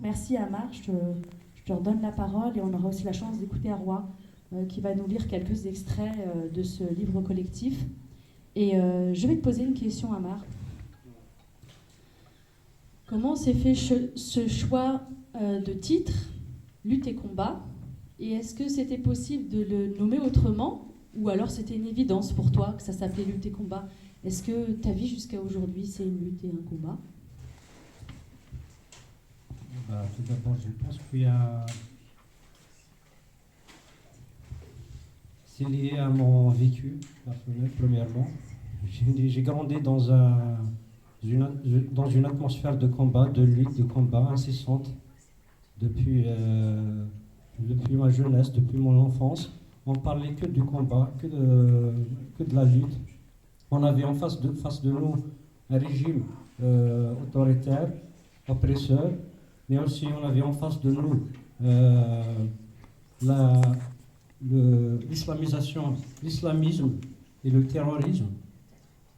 Merci Amar, je te redonne la parole et on aura aussi la chance d'écouter Arwa qui va nous lire quelques extraits de ce livre collectif. Et je vais te poser une question Amar. Comment s'est fait ce choix de titre, Lutte et combat? Et est-ce que c'était possible de le nommer autrement? Ou alors c'était une évidence pour toi que ça s'appelait Lutte et combat? Est-ce que ta vie jusqu'à aujourd'hui, c'est une lutte et un combat? Tout d'abord, je pense qu'il y a... C'est lié à mon vécu personnel, premièrement. J'ai grandi dans une atmosphère de combat, de lutte, de combat incessante depuis ma jeunesse, depuis mon enfance. On parlait que du combat, que de la lutte. On avait en face de nous un régime autoritaire, oppresseur, mais aussi on avait en face de nous l'islamisme et le terrorisme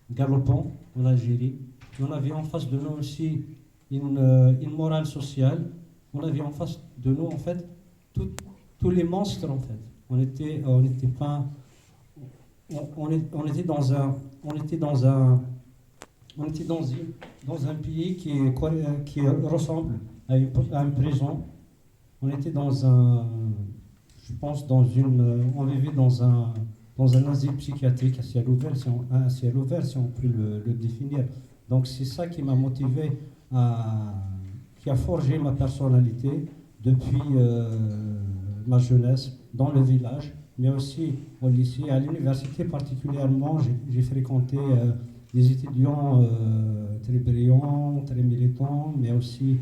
galopant en Algérie. Et on avait en face de nous aussi une morale sociale. On avait en face de nous en fait tous les monstres en fait. On était dans un pays qui ressemble à une prison. On était on vivait dans un asile psychiatrique à ciel ouvert, si on peut le définir. Donc c'est ça qui m'a motivé, qui a forgé ma personnalité depuis ma jeunesse dans le village, mais aussi au lycée, à l'université particulièrement. J'ai fréquenté des étudiants très brillants, très militants, mais aussi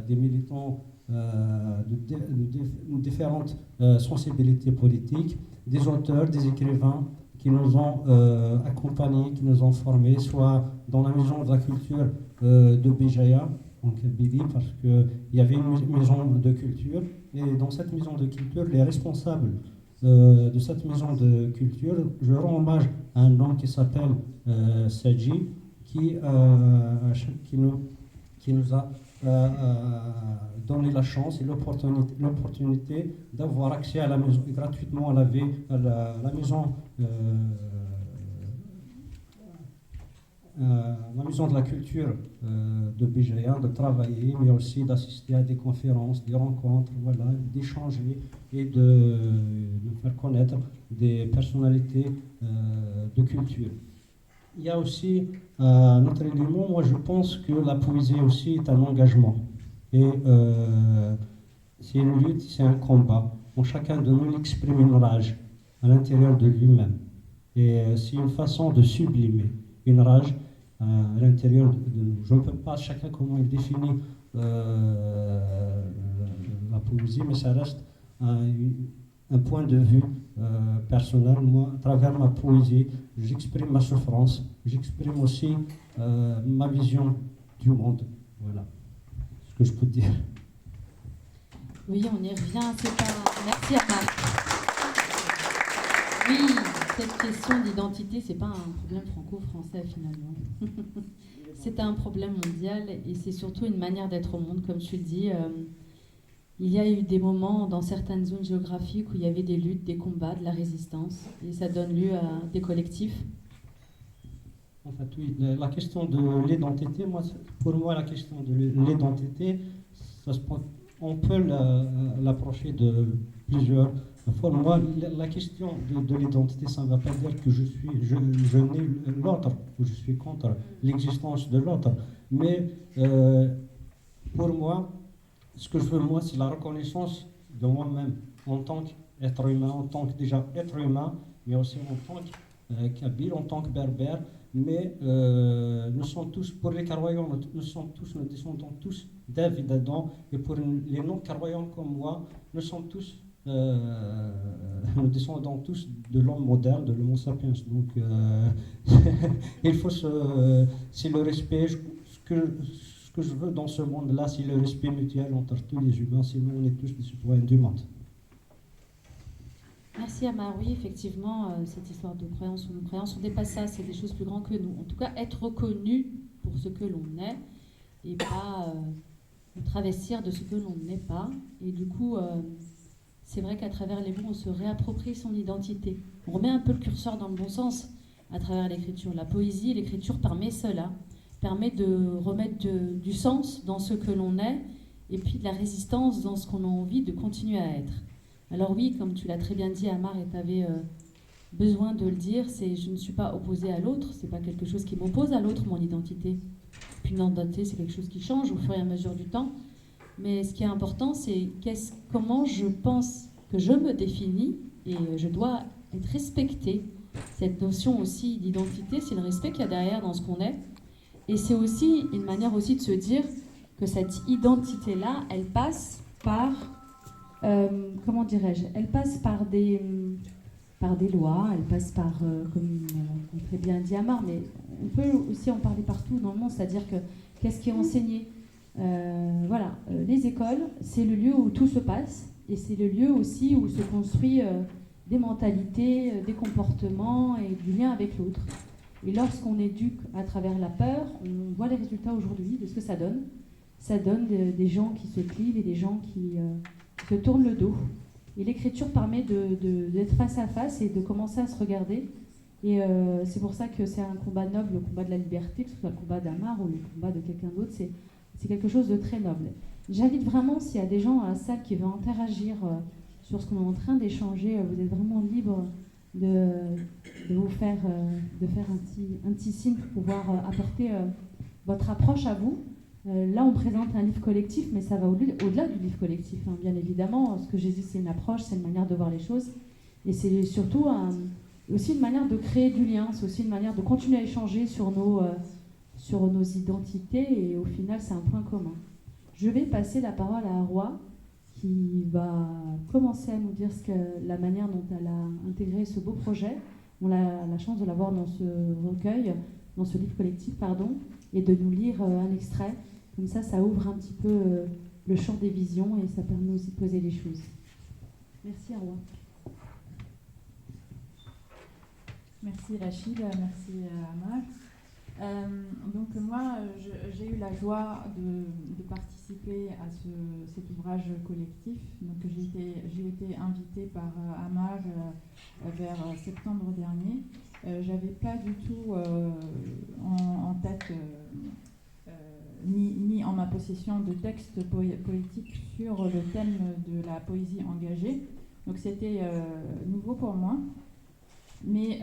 des militants de différentes sensibilités politiques, des auteurs, des écrivains qui nous ont accompagnés, qui nous ont formés, soit dans la maison de la culture de Béjaïa, en Kabylie, parce qu'il y avait une maison de culture, et dans cette maison de culture, les responsables de cette maison de culture, je rends hommage à un homme qui s'appelle Sadji, qui nous a donné la chance et l'opportunité d'avoir accès à la maison, gratuitement à la maison de la culture de Béjaïa, de travailler, mais aussi d'assister à des conférences, des rencontres, voilà, d'échanger et de faire connaître des personnalités de culture. Il y a aussi notre élément, moi je pense que la poésie aussi est un engagement. Et c'est une lutte, c'est un combat. Où chacun de nous exprime une rage à l'intérieur de lui-même. Et c'est une façon de sublimer une rage à l'intérieur de nous. Je ne peux pas, chacun comment il définit la poésie, mais ça reste un point de vue personnel. Moi, à travers ma poésie, j'exprime ma souffrance, j'exprime aussi ma vision du monde. Voilà ce que je peux dire. Oui, on y revient, c'est pas... Merci Anna. Oui, cette question d'identité, c'est pas un problème franco-français finalement. C'est un problème mondial et c'est surtout une manière d'être au monde, comme tu le dis. Il y a eu des moments dans certaines zones géographiques où il y avait des luttes, des combats, de la résistance, et ça donne lieu à des collectifs. En fait, oui, la question de l'identité, pour moi, la question de l'identité, on peut l'approcher de plusieurs formes. Moi, la question de l'identité, ça ne va pas dire que je nais l'autre, ou je suis contre l'existence de l'autre. Mais pour moi, ce que je veux, moi, c'est la reconnaissance de moi-même en tant qu'être humain, en tant que déjà être humain, mais aussi en tant que kabyle, en tant que berbère. Mais nous sommes tous, pour les Karoyans, nous descendons tous d'Ève et d'Adam, et pour les non-Karoyans comme moi, nous descendons tous de l'homme moderne, de l'homo sapiens. Donc, il faut c'est le respect. Ce que je veux dans ce monde-là, c'est le respect mutuel entre tous les humains, sinon on est tous des citoyens du monde. Merci Amar. Oui, effectivement, cette histoire de croyance ou non-croyance, on dépasse ça, c'est des choses plus grandes que nous. En tout cas, être reconnu pour ce que l'on est et pas nous travestir de ce que l'on n'est pas. Et du coup, c'est vrai qu'à travers les mots, on se réapproprie son identité. On remet un peu le curseur dans le bon sens à travers l'écriture. La poésie, l'écriture permet cela, permet de remettre du sens dans ce que l'on est et puis de la résistance dans ce qu'on a envie de continuer à être. Alors oui, comme tu l'as très bien dit, Amar, et tu avais besoin de le dire, c'est je ne suis pas opposée à l'autre, c'est pas quelque chose qui m'oppose à l'autre, mon identité. Puis une identité, c'est quelque chose qui change au fur et à mesure du temps. Mais ce qui est important, c'est comment je pense que je me définis et je dois être respectée. Cette notion aussi d'identité, c'est le respect qu'il y a derrière dans ce qu'on est. Et c'est aussi une manière aussi de se dire que cette identité-là, elle passe par, comment dirais-je, elle passe par des lois, elle passe par, comme très bien dit Amar, mais on peut aussi en parler partout dans le monde, c'est-à-dire que qu'est-ce qui est enseigné voilà, les écoles, c'est le lieu où tout se passe et c'est le lieu aussi où se construit des mentalités, des comportements et du lien avec l'autre. Et lorsqu'on éduque à travers la peur, on voit les résultats aujourd'hui de ce que ça donne. Ça donne des gens qui se clivent et des gens qui se tournent le dos. Et l'écriture permet d'être face à face et de commencer à se regarder. Et c'est pour ça que c'est un combat noble, le combat de la liberté, que ce soit le combat d'Amar ou le combat de quelqu'un d'autre, c'est quelque chose de très noble. J'invite vraiment, s'il y a des gens dans la salle qui veulent interagir sur ce qu'on est en train d'échanger, vous êtes vraiment libre de vous faire, un petit signe pour pouvoir apporter votre approche à vous. Là, on présente un livre collectif, mais ça va au-delà du livre collectif, hein, bien évidemment. Ce que j'ai dit, c'est une approche, c'est une manière de voir les choses. Et c'est surtout aussi une manière de créer du lien, c'est aussi une manière de continuer à échanger sur nos identités, et au final, c'est un point commun. Je vais passer la parole à Arwa, qui va commencer à nous dire la manière dont elle a intégré ce beau projet. On a la chance de l'avoir dans ce recueil, dans ce livre collectif, pardon, et de nous lire un extrait. Comme ça ouvre un petit peu le champ des visions et ça permet aussi de poser les choses. Merci Arwa. Merci Rachid, merci Amar. Donc moi, j'ai eu la joie de participer à cet ouvrage collectif. Donc j'ai été invitée par Amar vers septembre dernier. J'avais pas du tout en tête ni en ma possession de textes poétiques sur le thème de la poésie engagée. Donc c'était nouveau pour moi. Mais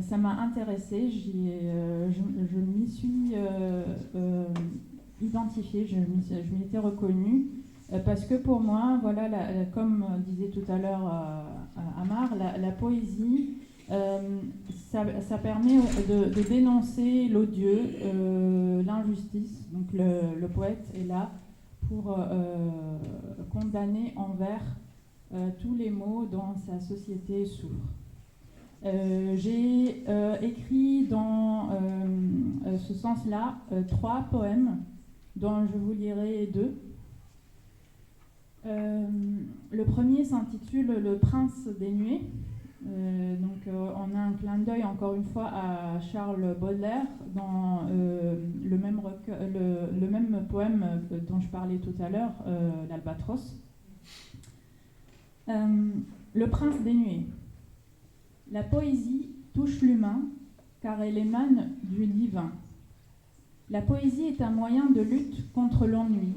ça m'a intéressée, je m'y suis identifiée, je m'y étais reconnue, parce que pour moi, voilà, comme disait tout à l'heure Amar, la poésie, ça permet de dénoncer l'odieux, l'injustice. Donc le poète est là pour condamner envers tous les maux dont sa société souffre. J'ai écrit dans ce sens-là 3 poèmes dont je vous lirai 2. Le premier s'intitule Le Prince des Nuées. On a un clin d'œil encore une fois à Charles Baudelaire dans le même poème dont je parlais tout à l'heure, l'Albatros. Le Prince des Nuées. La poésie touche l'humain car elle émane du divin. La poésie est un moyen de lutte contre l'ennui,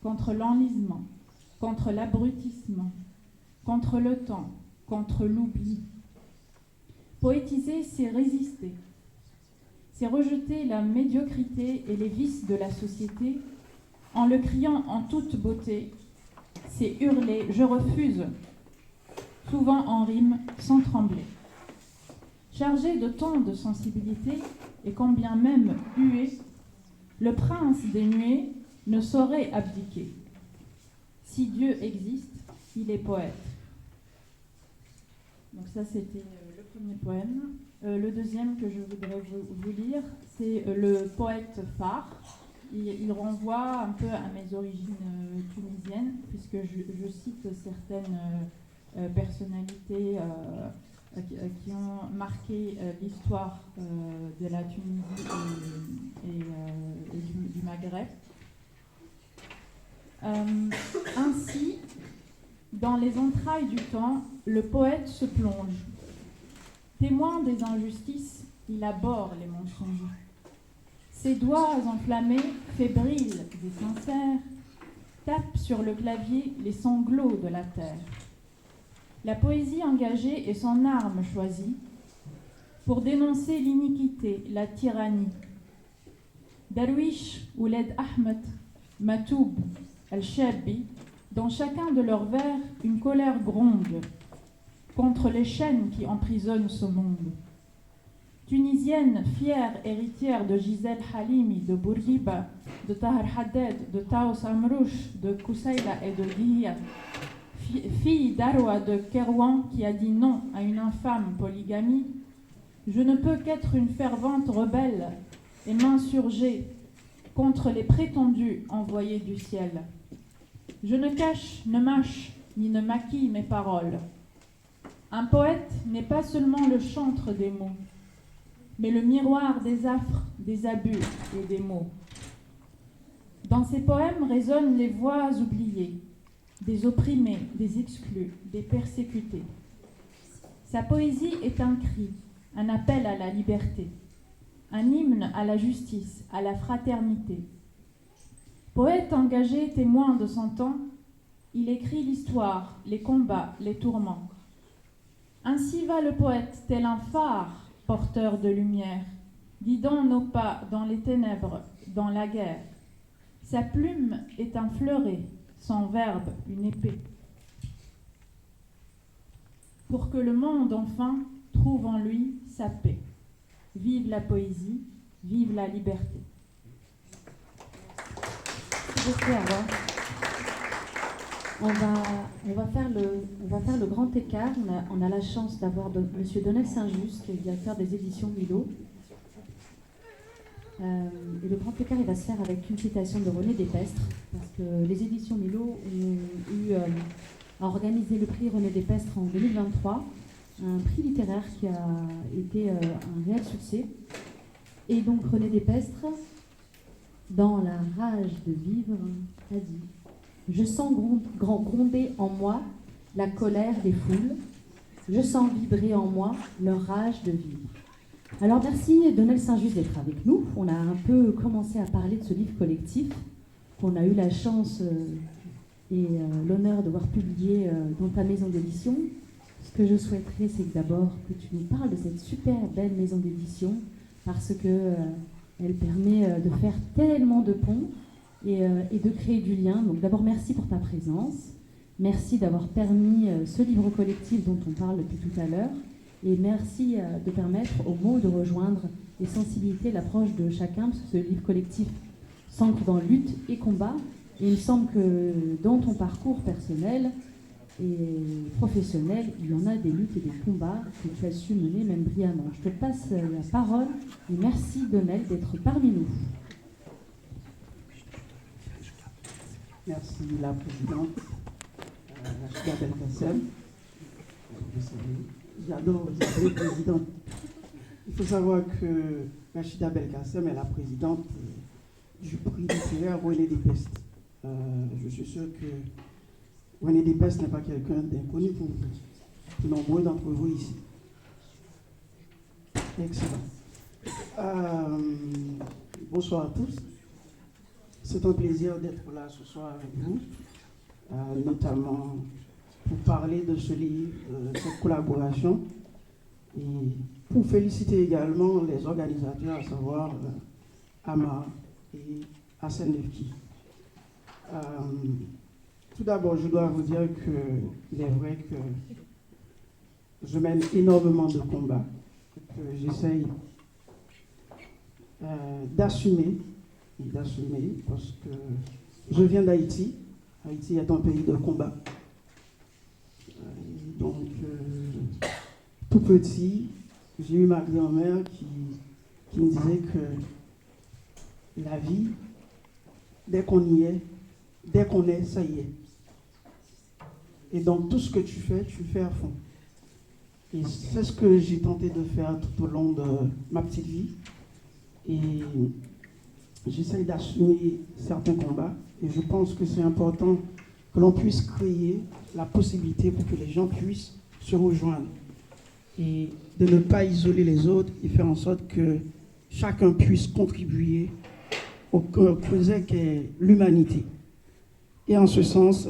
contre l'enlisement, contre l'abrutissement, contre le temps, contre l'oubli. Poétiser, c'est résister. C'est rejeter la médiocrité et les vices de la société en le criant en toute beauté. C'est hurler « je refuse », souvent en rime, sans trembler. Chargé de tant de sensibilité, et quand bien même hué, le prince des nuées ne saurait abdiquer. Si Dieu existe, il est poète. Donc ça, c'était le premier poème. Le deuxième que je voudrais vous lire, c'est le poète phare. Il renvoie un peu à mes origines tunisiennes, puisque je cite certaines personnalités qui ont marqué l'histoire de la Tunisie et du Maghreb. Ainsi, dans les entrailles du temps, le poète se plonge. Témoin des injustices, il abhorre les mensonges. Ses doigts enflammés, fébriles et sincères, tapent sur le clavier les sanglots de la terre. La poésie engagée est son arme choisie pour dénoncer l'iniquité, la tyrannie. Darwish, Ouled Ahmed, Matoub, Al-Shabi, dans chacun de leurs vers, une colère gronde contre les chaînes qui emprisonnent ce monde. Tunisienne, fière héritière de Gisèle Halimi, de Bourguiba, de Tahar Haddad, de Taous Amrouche, de Koussaïla et de Diya, fille d'Arwa de Kerouan qui a dit non à une infâme polygamie, je ne peux qu'être une fervente rebelle et m'insurger contre les prétendus envoyés du ciel. Je ne cache, ne mâche, ni ne maquille mes paroles. Un poète n'est pas seulement le chantre des mots, mais le miroir des affres, des abus et des maux. Dans ses poèmes résonnent les voix oubliées, des opprimés, des exclus, des persécutés. Sa poésie est un cri, un appel à la liberté, un hymne à la justice, à la fraternité. Poète engagé, témoin de son temps, il écrit l'histoire, les combats, les tourments. Ainsi va le poète, tel un phare porteur de lumière, guidant nos pas dans les ténèbres, dans la guerre. Sa plume est un fleuret, son verbe une épée. Pour que le monde enfin trouve en lui sa paix. Vive la poésie, vive la liberté. Beaucoup, Arwa. On va faire le grand écart. On a la chance d'avoir M. Donnel Saint-Just, qui est le directeur des éditions Milo. Et le grand écart, il va se faire avec une citation de René Despestre, parce que les éditions Milo ont organisé le prix René Despestre en 2023, un prix littéraire qui a été un réel succès. Et donc René Despestre, dans La rage de vivre, a dit « Je sens gronder en moi la colère des foules, je sens vibrer en moi leur rage de vivre. » Alors merci Donnel Saint-Just d'être avec nous. On a un peu commencé à parler de ce livre collectif qu'on a eu la chance et l'honneur de voir publié dans ta maison d'édition. Ce que je souhaiterais, c'est que d'abord que tu nous parles de cette super belle maison d'édition, parce que elle permet de faire tellement de ponts et de créer du lien. Donc d'abord merci pour ta présence, merci d'avoir permis ce livre collectif dont on parle depuis tout à l'heure, et merci de permettre aux mots de rejoindre les sensibilités, l'approche de chacun, parce que ce livre collectif s'ancre dans lutte et combat. Et il me semble que dans ton parcours personnel et professionnel, il y en a des luttes et des combats que tu as su mener même brillamment. Je te passe la parole et merci Donnel d'être parmi nous. Merci la présidente, Rachida Belkacem. J'adore vous appeler présidente. Il faut savoir que Rachida Belkacem est la présidente du prix littéraire René Despestre. Je suis sûr que René Despestre n'est pas quelqu'un d'inconnu pour vous, nombreux d'entre vous ici. Excellent. Bonsoir à tous. C'est un plaisir d'être là ce soir avec vous, notamment pour parler de ce livre, de cette collaboration, et pour féliciter également les organisateurs, à savoir Ama et Hassan Lefki. Tout d'abord, je dois vous dire qu'il est vrai que je mène énormément de combats, que j'essaye d'assumer, parce que je viens d'Haïti. Haïti est un pays de combat. Donc, tout petit, j'ai eu ma grand-mère qui me disait que la vie, dès qu'on y est, dès qu'on est, ça y est. Et donc, tout ce que tu fais à fond. Et c'est ce que j'ai tenté de faire tout au long de ma petite vie. Et j'essaye d'assumer certains combats Et je pense que c'est important que l'on puisse créer la possibilité pour que les gens puissent se rejoindre. Et de ne pas isoler les autres et faire en sorte que chacun puisse contribuer au projet qu'est l'humanité. Et en ce sens,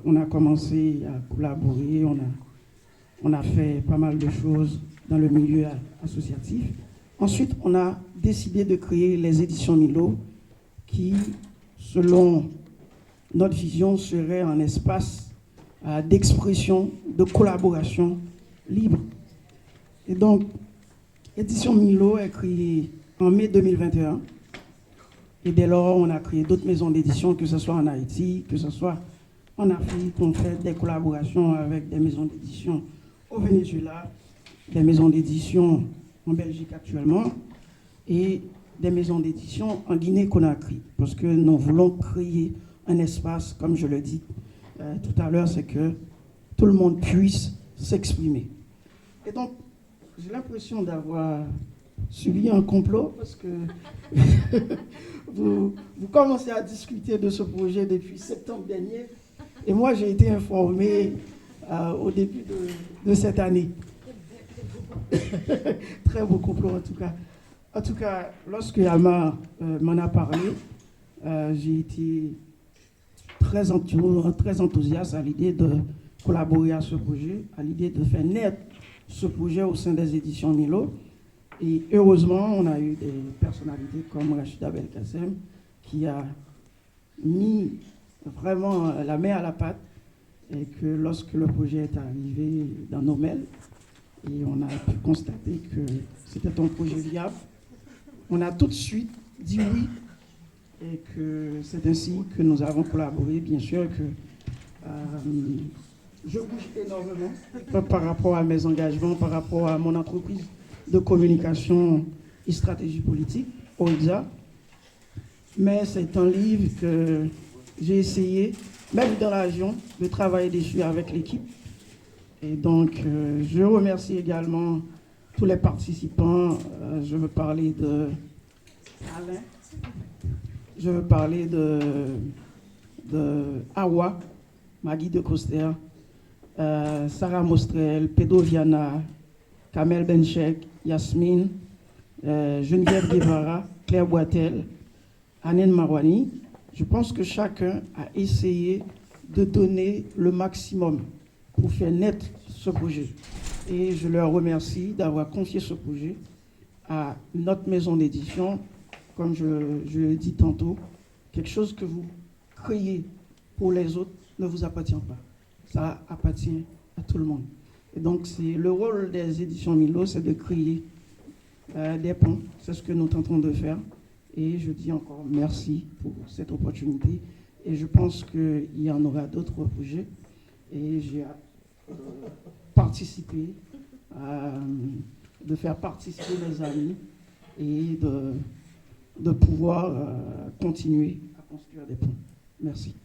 on a commencé à collaborer, on a fait pas mal de choses dans le milieu associatif. Ensuite, on a décidé de créer les éditions Milo qui, selon notre vision, serait un espace d'expression, de collaboration libre. Et donc, Édition Milo est créée en mai 2021. Et dès lors, on a créé d'autres maisons d'édition, que ce soit en Haïti, que ce soit en Afrique. On fait des collaborations avec des maisons d'édition au Venezuela, des maisons d'édition en Belgique actuellement, et des maisons d'édition en Guinée-Conakry. Parce que nous voulons créer un espace, comme je le dis tout à l'heure, c'est que tout le monde puisse s'exprimer. Et donc, j'ai l'impression d'avoir subi un complot, parce que vous commencez à discuter de ce projet depuis septembre dernier, et moi j'ai été informé au début de cette année. Très beau complot en tout cas. En tout cas, lorsque Alma m'en a parlé, j'ai été très enthousiaste à l'idée de collaborer à ce projet, à l'idée de faire naître ce projet au sein des éditions Milo. Et heureusement, on a eu des personnalités comme Rachida Belkacem qui a mis vraiment la main à la pâte, et que lorsque le projet est arrivé dans nos mails, et on a pu constater que c'était un projet viable, on a tout de suite dit oui, et que c'est ainsi que nous avons collaboré. Bien sûr que je bouge énormément par rapport à mes engagements, par rapport à mon entreprise de communication et stratégie politique, OIDSA. Mais c'est un livre que j'ai essayé, même dans la région, de travailler dessus avec l'équipe. Et donc, je remercie également tous les participants. Je veux parler de Alain, je veux parler de Awa, Maggie de Coster, Sarah Mostrel, Pedro Viana, Kamel Benchek, Yasmine, Geneviève Guevara, Claire Boitel, Anne Marwani. Je pense que chacun a essayé de donner le maximum pour faire naître ce projet. Et je leur remercie d'avoir confié ce projet à notre maison d'édition. Comme je le dis tantôt, quelque chose que vous créez pour les autres ne vous appartient pas. Ça appartient à tout le monde. Et donc, c'est le rôle des éditions Milo, c'est de créer des ponts. C'est ce que nous tentons de faire. Et je dis encore merci pour cette opportunité. Et je pense qu'il y en aura d'autres projets. Et j'ai participé, de faire participer mes amis et de pouvoir continuer à construire des ponts. Merci.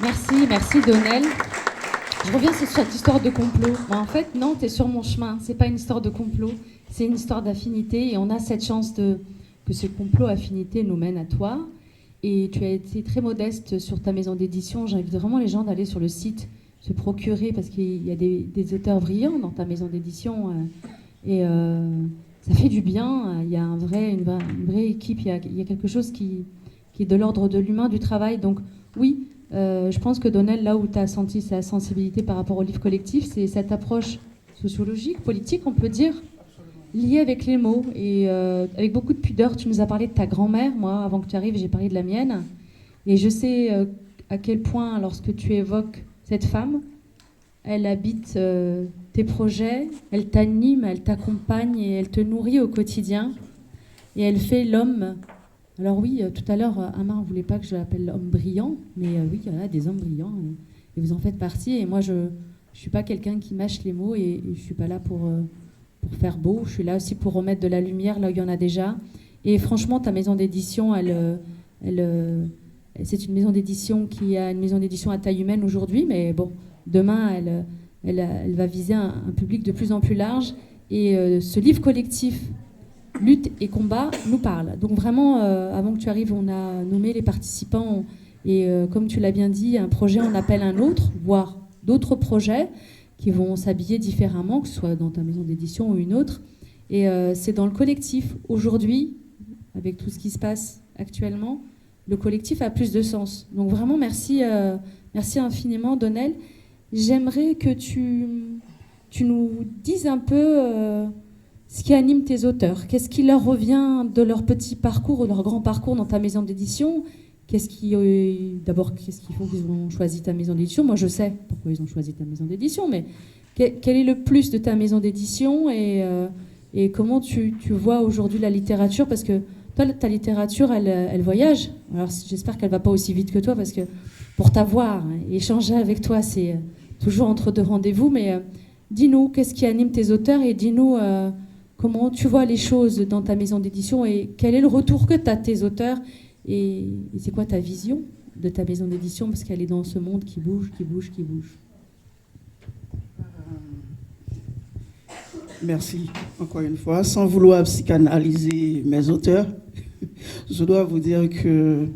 Merci Donnel. Je reviens sur cette histoire de complot. En fait, non, tu es sur mon chemin. C'est pas une histoire de complot, c'est une histoire d'affinité. Et on a cette chance que ce complot affinité nous mène à toi. Et tu as été très modeste sur ta maison d'édition. J'invite vraiment les gens d'aller sur le site, se procurer, parce qu'il y a des auteurs brillants dans ta maison d'édition. Et ça fait du bien. Il y a une vraie équipe. Il y a quelque chose qui est de l'ordre de l'humain, du travail. Donc oui, je pense que Donnel, là où tu as senti sa sensibilité par rapport au livre collectif, c'est cette approche sociologique, politique, on peut dire, liée avec les mots. Et avec beaucoup de pudeur, tu nous as parlé de ta grand-mère. Moi, avant que tu arrives, j'ai parlé de la mienne. Et je sais à quel point, lorsque tu évoques cette femme, elle habite tes projets, elle t'anime, elle t'accompagne et elle te nourrit au quotidien. Et elle fait l'homme. Alors oui, tout à l'heure, Amar ne voulait pas que je l'appelle l'homme brillant, mais oui, il y en a des hommes brillants, et vous en faites partie. Et moi, je ne suis pas quelqu'un qui mâche les mots, et je ne suis pas là pour faire beau. Je suis là aussi pour remettre de la lumière là où il y en a déjà. Et franchement, ta maison d'édition, c'est une maison d'édition qui a une maison d'édition à taille humaine aujourd'hui, mais bon, demain, elle va viser un public de plus en plus large. Et ce livre collectif lutte et combat nous parle. Donc vraiment, avant que tu arrives, on a nommé les participants et comme tu l'as bien dit, un projet en appelle un autre, voire d'autres projets qui vont s'habiller différemment, que ce soit dans ta maison d'édition ou une autre. Et c'est dans le collectif. Aujourd'hui, avec tout ce qui se passe actuellement, le collectif a plus de sens. Donc vraiment, merci infiniment, Donnel. J'aimerais que tu nous dises un peu ce qui anime tes auteurs. Qu'est-ce qui leur revient de leur petit parcours ou leur grand parcours dans ta maison d'édition ? D'abord, qu'est-ce qui font qu'ils ont choisi ta maison d'édition ? Moi, je sais pourquoi ils ont choisi ta maison d'édition, mais quel est le plus de ta maison d'édition et comment tu vois aujourd'hui la littérature ? Parce que toi, ta littérature, elle voyage. Alors, j'espère qu'elle ne va pas aussi vite que toi, parce que pour t'avoir, échanger avec toi, c'est toujours entre deux rendez-vous. Mais dis-nous, qu'est-ce qui anime tes auteurs et dis-nous comment tu vois les choses dans ta maison d'édition et quel est le retour que tu as de tes auteurs et c'est quoi ta vision de ta maison d'édition parce qu'elle est dans ce monde qui bouge, qui bouge, qui bouge. Merci encore une fois. Sans vouloir psychanalyser mes auteurs, je dois vous dire que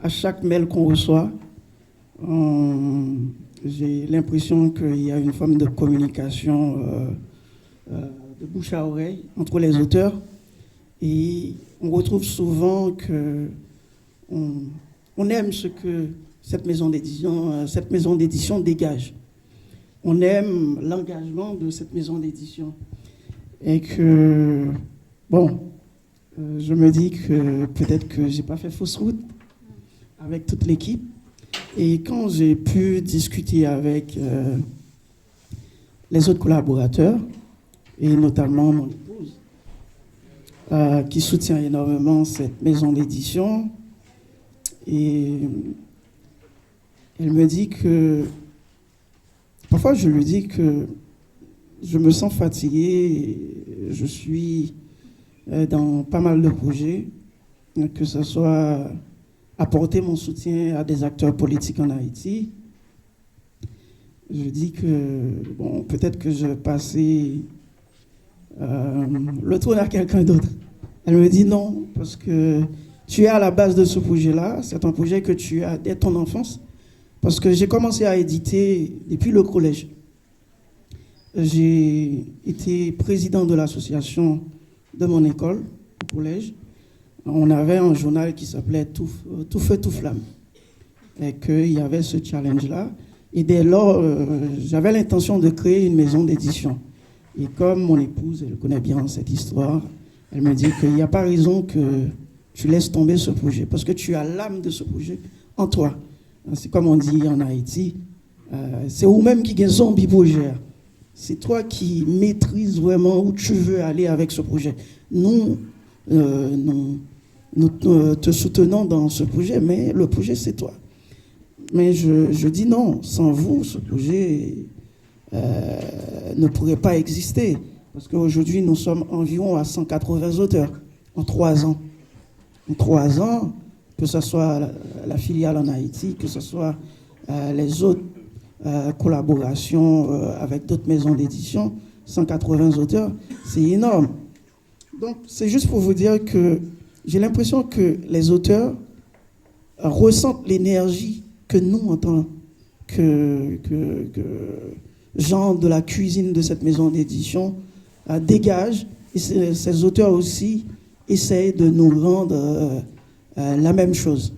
à chaque mail qu'on reçoit, j'ai l'impression qu'il y a une forme de communication de bouche à oreille entre les auteurs et on retrouve souvent que on aime ce que cette maison d'édition dégage. On aime l'engagement de cette maison d'édition. Et que, je me dis que peut-être que je n'ai pas fait fausse route avec toute l'équipe. Et quand j'ai pu discuter avec les autres collaborateurs, et notamment mon épouse, qui soutient énormément cette maison d'édition, et elle me dit que, parfois je lui dis que je me sens fatigué, je suis dans pas mal de projets, que ce soit apporter mon soutien à des acteurs politiques en Haïti. Je dis que, peut-être que je vais passer le tour à quelqu'un d'autre. Elle me dit non, parce que tu es à la base de ce projet-là, c'est un projet que tu as dès ton enfance, parce que j'ai commencé à éditer depuis le collège. J'ai été président de l'association de mon école, au collège. On avait un journal qui s'appelait Tout Feu, Tout Flamme. Et qu'il y avait ce challenge-là. Et dès lors, j'avais l'intention de créer une maison d'édition. Et comme mon épouse, elle connaît bien cette histoire, elle me dit qu'il n'y a pas raison que tu laisses tomber ce projet, parce que tu as l'âme de ce projet en toi. C'est comme on dit en Haïti, c'est vous-même qui gagne zombie projet. C'est toi qui maîtrises vraiment où tu veux aller avec ce projet. Nous te soutenons dans ce projet, mais le projet, c'est toi. Mais je dis non, sans vous, ce projet ne pourrait pas exister. Parce qu'aujourd'hui, nous sommes environ à 180 auteurs en 3 ans. En 3 ans, que ce soit la filiale en Haïti, que ce soit les autres collaborations avec d'autres maisons d'édition, 180 auteurs, c'est énorme. Donc, c'est juste pour vous dire que j'ai l'impression que les auteurs ressentent l'énergie que nous, en tant que gens de la cuisine de cette maison d'édition, dégagent. Et ces auteurs aussi essayent de nous rendre la même chose.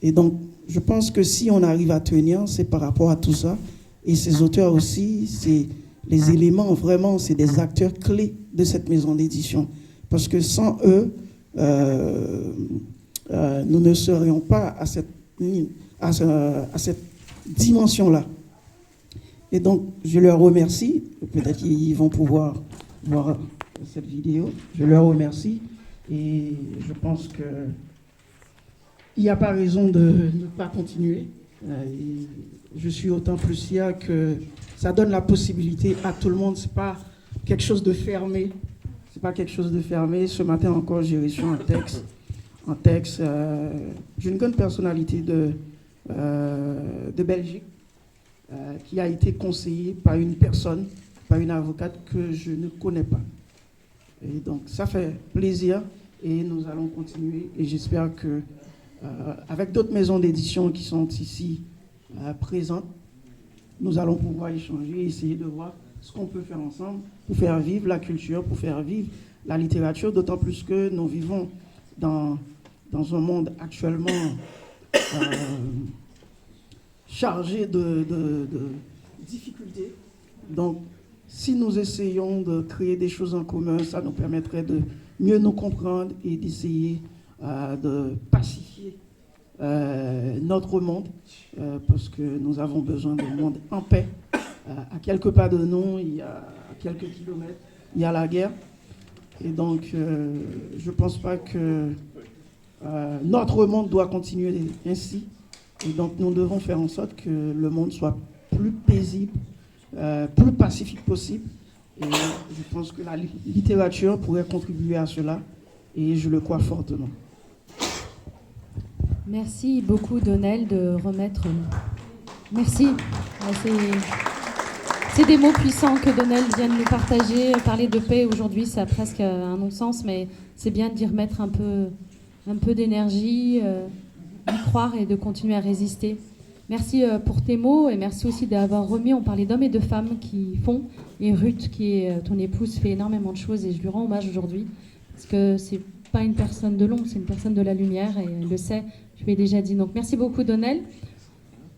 Et donc, je pense que si on arrive à tenir, c'est par rapport à tout ça. Et ces auteurs aussi, c'est les éléments, vraiment, c'est des acteurs clés de cette maison d'édition. Parce que sans eux, nous ne serions pas à cette dimension-là. Et donc, je leur remercie. Peut-être qu'ils vont pouvoir voir cette vidéo. Je leur remercie. Et je pense qu'il n'y a pas raison de ne pas continuer. Et je suis autant plus fier que ça donne la possibilité à tout le monde. Ce n'est pas quelque chose de fermé. C'est pas quelque chose de fermé. Ce matin encore, j'ai reçu un texte d'une grande personnalité de Belgique qui a été conseillé par une personne, par une avocate que je ne connais pas. Et donc ça fait plaisir et nous allons continuer. Et j'espère que avec d'autres maisons d'édition qui sont ici présentes, nous allons pouvoir échanger et essayer de voir ce qu'on peut faire ensemble pour faire vivre la culture, pour faire vivre la littérature, d'autant plus que nous vivons dans un monde actuellement chargé de difficultés. Donc, si nous essayons de créer des choses en commun, ça nous permettrait de mieux nous comprendre et d'essayer de pacifier notre monde, parce que nous avons besoin d'un monde en paix. À quelques pas de nous, il y a quelques kilomètres, il y a la guerre. Et donc, je ne pense pas que notre monde doit continuer ainsi. Et donc, nous devons faire en sorte que le monde soit plus paisible, plus pacifique possible. Et je pense que la littérature pourrait contribuer à cela. Et je le crois fortement. Merci beaucoup, Donnel, de remettre... Merci. C'est des mots puissants que Donnel vient de nous partager. Parler de paix aujourd'hui, ça a presque un non-sens, mais c'est bien d'y remettre un peu d'énergie, d'y croire et de continuer à résister. Merci pour tes mots et merci aussi d'avoir remis, on parlait d'hommes et de femmes qui font, et Ruth, qui est ton épouse, fait énormément de choses et je lui rends hommage aujourd'hui, parce que c'est pas une personne de l'ombre, c'est une personne de la lumière et elle le sait, je lui ai déjà dit. Donc merci beaucoup, Donnel.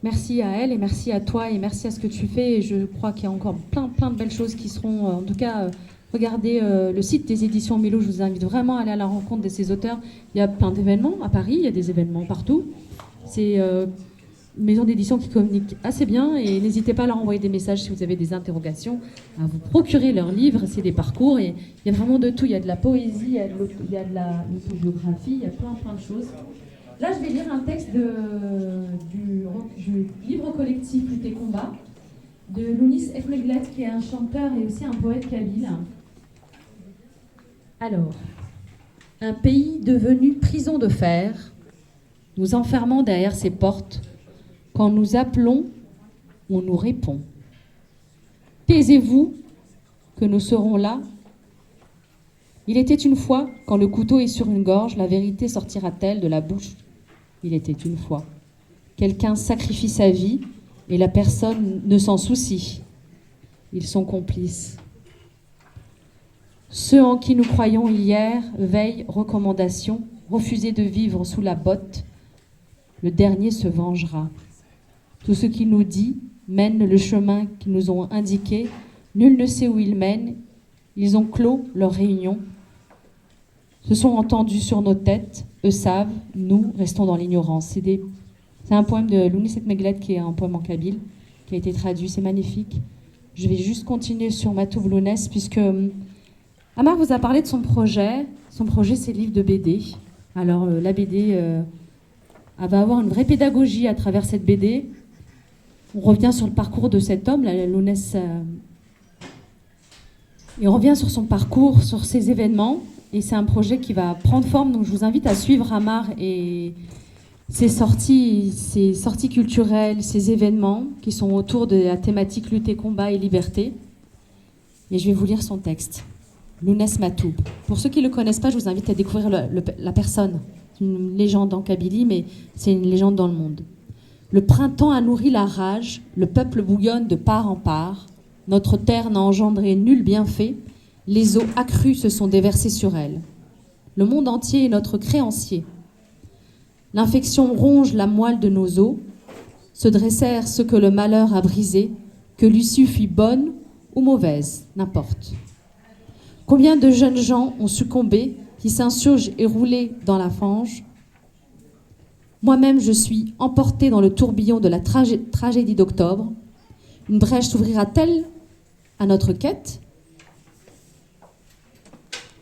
Merci à elle et merci à toi et merci à ce que tu fais. Et je crois qu'il y a encore plein de belles choses qui seront... en tout cas, regardez le site des éditions Milo. Je vous invite vraiment à aller à la rencontre de ces auteurs. Il y a plein d'événements à Paris, il y a des événements partout. C'est une maison d'édition qui communique assez bien et n'hésitez pas à leur envoyer des messages si vous avez des interrogations, à vous procurer leurs livres. C'est des parcours et il y a vraiment de tout. Il y a de la poésie, il y a de l'autobiographie, il y a plein de choses. Là, je vais lire un texte du livre collectif Lutte et Combat de Lounis Ekmeglet, qui est un chanteur et aussi un poète kabyle. Alors, un pays devenu prison de fer, nous enfermons derrière ses portes. Quand nous appelons, on nous répond. Taisez-vous, que nous serons là. Il était une fois, quand le couteau est sur une gorge, la vérité sortira-t-elle de la bouche? Il était une fois. Quelqu'un sacrifie sa vie et la personne ne s'en soucie. Ils sont complices. Ceux en qui nous croyons hier veillent recommandation, refuser de vivre sous la botte. Le dernier se vengera. Tout ce qu'il nous dit mène le chemin qu'ils nous ont indiqué. Nul ne sait où il mène. Ils ont clos leur réunion. Se sont entendus sur nos têtes. Eux savent, nous restons dans l'ignorance. C'est un poème de Lounis Ekmeglet qui est un poème en kabyle, qui a été traduit, c'est magnifique. Je vais juste continuer sur Matou Lounès, puisque Amar vous a parlé de son projet. Son projet, c'est le livre de BD. Alors, la BD, elle va avoir une vraie pédagogie à travers cette BD. On revient sur le parcours de cet homme, Lounès, et on revient sur son parcours, sur ses événements. Et c'est un projet qui va prendre forme, donc je vous invite à suivre Amar et ses sorties culturelles, ses événements qui sont autour de la thématique lutte et combat et liberté. Et je vais vous lire son texte. Lounès Matou. Pour ceux qui ne le connaissent pas, je vous invite à découvrir la personne. C'est une légende en Kabylie, mais c'est une légende dans le monde. Le printemps a nourri la rage, le peuple bouillonne de part en part. Notre terre n'a engendré nul bienfait. Les eaux accrues se sont déversées sur elle. Le monde entier est notre créancier. L'infection ronge la moelle de nos os. Se dressèrent ceux que le malheur a brisés, que l'issue fut bonne ou mauvaise, n'importe. Combien de jeunes gens ont succombé, qui s'insurgent et roulés dans la fange? Moi-même, je suis emportée dans le tourbillon de la tragédie d'octobre. Une brèche s'ouvrira-t-elle à notre quête?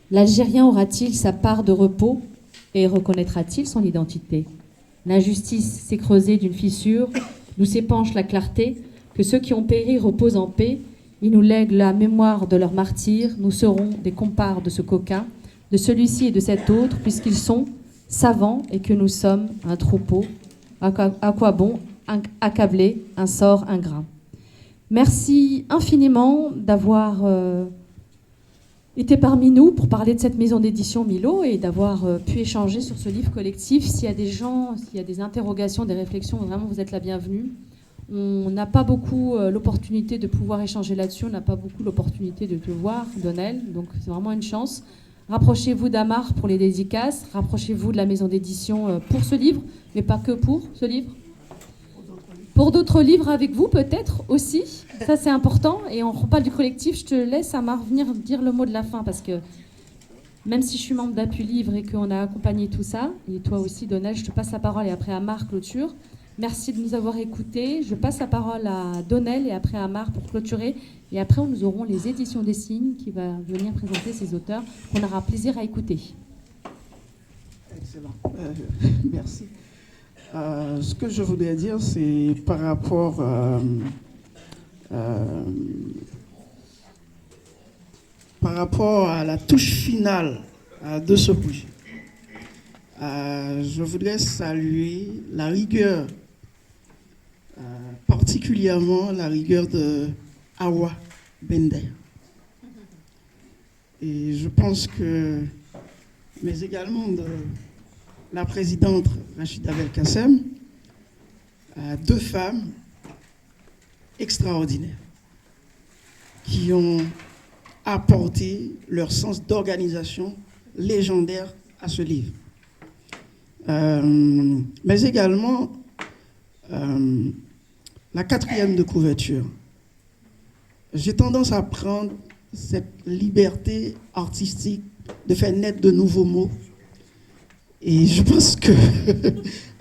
L'Algérien aura-t-il sa part de repos et reconnaîtra-t-il son identité? L'injustice s'est creusée d'une fissure, d'où s'épanche la clarté, que ceux qui ont péri reposent en paix. Ils nous lèguent la mémoire de leurs martyrs. Nous serons des compars de ce coquin, de celui-ci et de cet autre, puisqu'ils sont savants et que nous sommes un troupeau. À quoi bon accabler un sort ingrat? Merci infiniment d'avoir été parmi nous pour parler de cette maison d'édition Milo et d'avoir pu échanger sur ce livre collectif. S'il y a des gens, s'il y a des interrogations, des réflexions, vraiment vous êtes la bienvenue. On n'a pas beaucoup l'opportunité de pouvoir échanger là-dessus, on n'a pas beaucoup l'opportunité de te voir, Donnel, donc c'est vraiment une chance. Rapprochez-vous d'Amar pour les dédicaces, rapprochez-vous de la maison d'édition pour ce livre, mais pas que pour ce livre. Pour d'autres livres avec vous, peut-être aussi, ça c'est important. Et on reparle du collectif, je te laisse, Amar, venir dire le mot de la fin, parce que même si je suis membre d'Appui Livre et qu'on a accompagné tout ça, et toi aussi, Donnel, je te passe la parole et après Amar, clôture. Merci de nous avoir écoutés. Je passe la parole à Donnel et après à Amar pour clôturer. Et après, nous aurons les éditions des signes qui va venir présenter ces auteurs qu'on aura plaisir à écouter. Excellent. Merci. Ce que je voudrais dire, c'est par rapport à la touche finale de ce projet. Je voudrais saluer la rigueur, particulièrement la rigueur de Awa Bender. Et je pense que, mais également de la présidente Rachida Belkacem, deux femmes extraordinaires qui ont apporté leur sens d'organisation légendaire à ce livre. Mais également la quatrième de couverture. J'ai tendance à prendre cette liberté artistique de faire naître de nouveaux mots. Et je pense que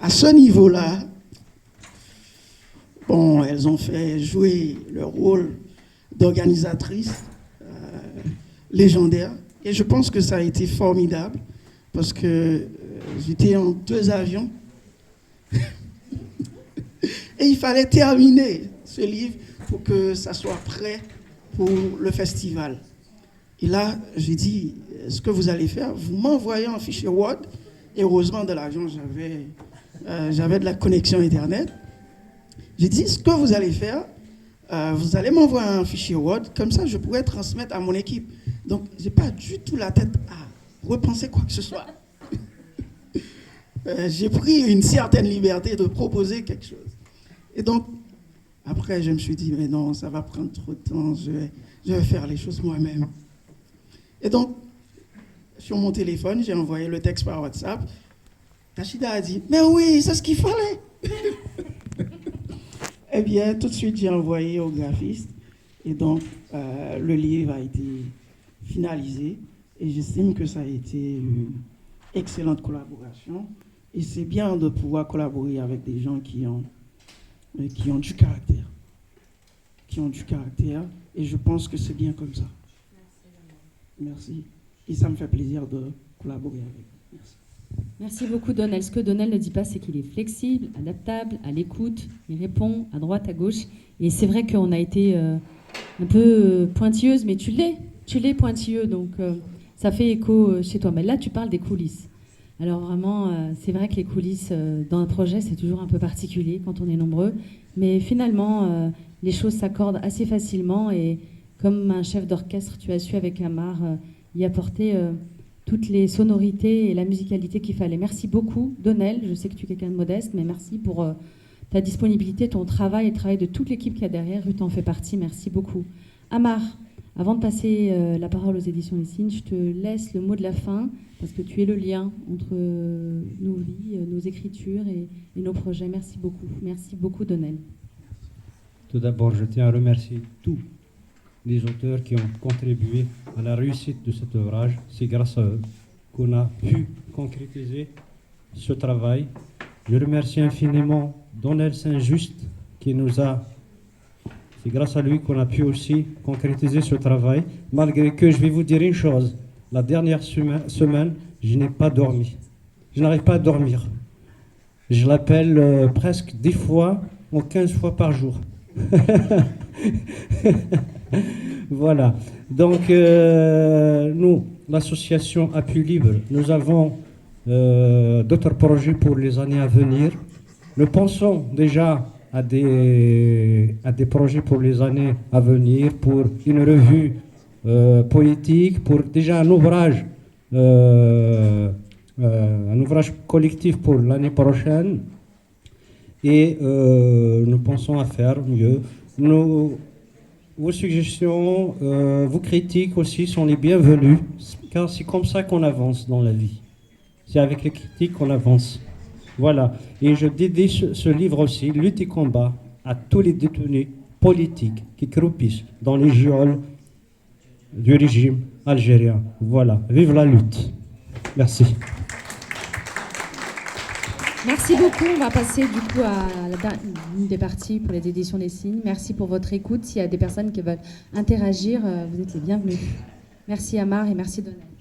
à ce niveau-là, bon, elles ont fait jouer leur rôle d'organisatrice légendaire. Et je pense que ça a été formidable parce que j'étais en 2 avions et il fallait terminer ce livre pour que ça soit prêt pour le festival. Et là, j'ai dit, ce que vous allez faire, vous m'envoyez un fichier Word. Et heureusement, dans l'avion, j'avais de la connexion Internet. J'ai dit, ce que vous allez faire, vous allez m'envoyer un fichier Word, comme ça, je pourrais transmettre à mon équipe. Donc, je n'ai pas du tout la tête à repenser quoi que ce soit. J'ai pris une certaine liberté de proposer quelque chose. Et donc, après, je me suis dit, mais non, ça va prendre trop de temps, je vais faire les choses moi-même. Et donc, sur mon téléphone, j'ai envoyé le texte par WhatsApp. Rachida a dit, mais oui, c'est ce qu'il fallait. Eh bien, tout de suite, j'ai envoyé au graphiste. Et donc, le livre a été finalisé. Et j'estime que ça a été une excellente collaboration. Et c'est bien de pouvoir collaborer avec des gens qui ont du caractère. Qui ont du caractère. Et je pense que c'est bien comme ça. Merci. Et ça me fait plaisir de collaborer avec vous. Merci. Merci beaucoup, Donnel. Ce que Donnel ne dit pas, c'est qu'il est flexible, adaptable, à l'écoute, il répond à droite, à gauche. Et c'est vrai qu'on a été un peu pointilleuse, mais tu l'es pointilleux, donc ça fait écho chez toi. Mais là, tu parles des coulisses. Alors vraiment, c'est vrai que les coulisses dans un projet, c'est toujours un peu particulier quand on est nombreux. Mais finalement, les choses s'accordent assez facilement. Et comme un chef d'orchestre, tu as su avec Amar y apporter toutes les sonorités et la musicalité qu'il fallait. Merci beaucoup, Donnel. Je sais que tu es quelqu'un de modeste, mais merci pour ta disponibilité, ton travail et le travail de toute l'équipe qu'il y a derrière. Ruth en fait partie. Merci beaucoup. Amar, avant de passer la parole aux éditions Les Signes, je te laisse le mot de la fin, parce que tu es le lien entre nos vies, nos écritures et nos projets. Merci beaucoup. Merci beaucoup, Donnel. Tout d'abord, je tiens à remercier tous les auteurs qui ont contribué à la réussite de cet ouvrage. C'est grâce à eux qu'on a pu concrétiser ce travail. Je remercie infiniment Donnel Saint-Just qui nous a... C'est grâce à lui qu'on a pu aussi concrétiser ce travail, malgré que je vais vous dire une chose. La dernière semaine, je n'ai pas dormi. Je n'arrive pas à dormir. Je l'appelle presque 10 fois ou 15 fois par jour. Voilà. Donc, nous, l'association Appui Libre, nous avons d'autres projets pour les années à venir. Nous pensons déjà à des projets pour les années à venir, pour une revue politique, pour déjà un ouvrage collectif pour l'année prochaine. Et nous pensons à faire mieux. Vos suggestions, vos critiques aussi sont les bienvenues, car c'est comme ça qu'on avance dans la vie. C'est avec les critiques qu'on avance. Voilà. Et je dédie ce livre aussi, Lutte et combat, à tous les détenus politiques qui croupissent dans les geôles du régime algérien. Voilà. Vive la lutte. Merci. Merci beaucoup. On va passer du coup à une des parties pour les éditions des signes. Merci pour votre écoute. S'il y a des personnes qui veulent interagir, vous êtes les bienvenus. Merci Amar et merci Donald.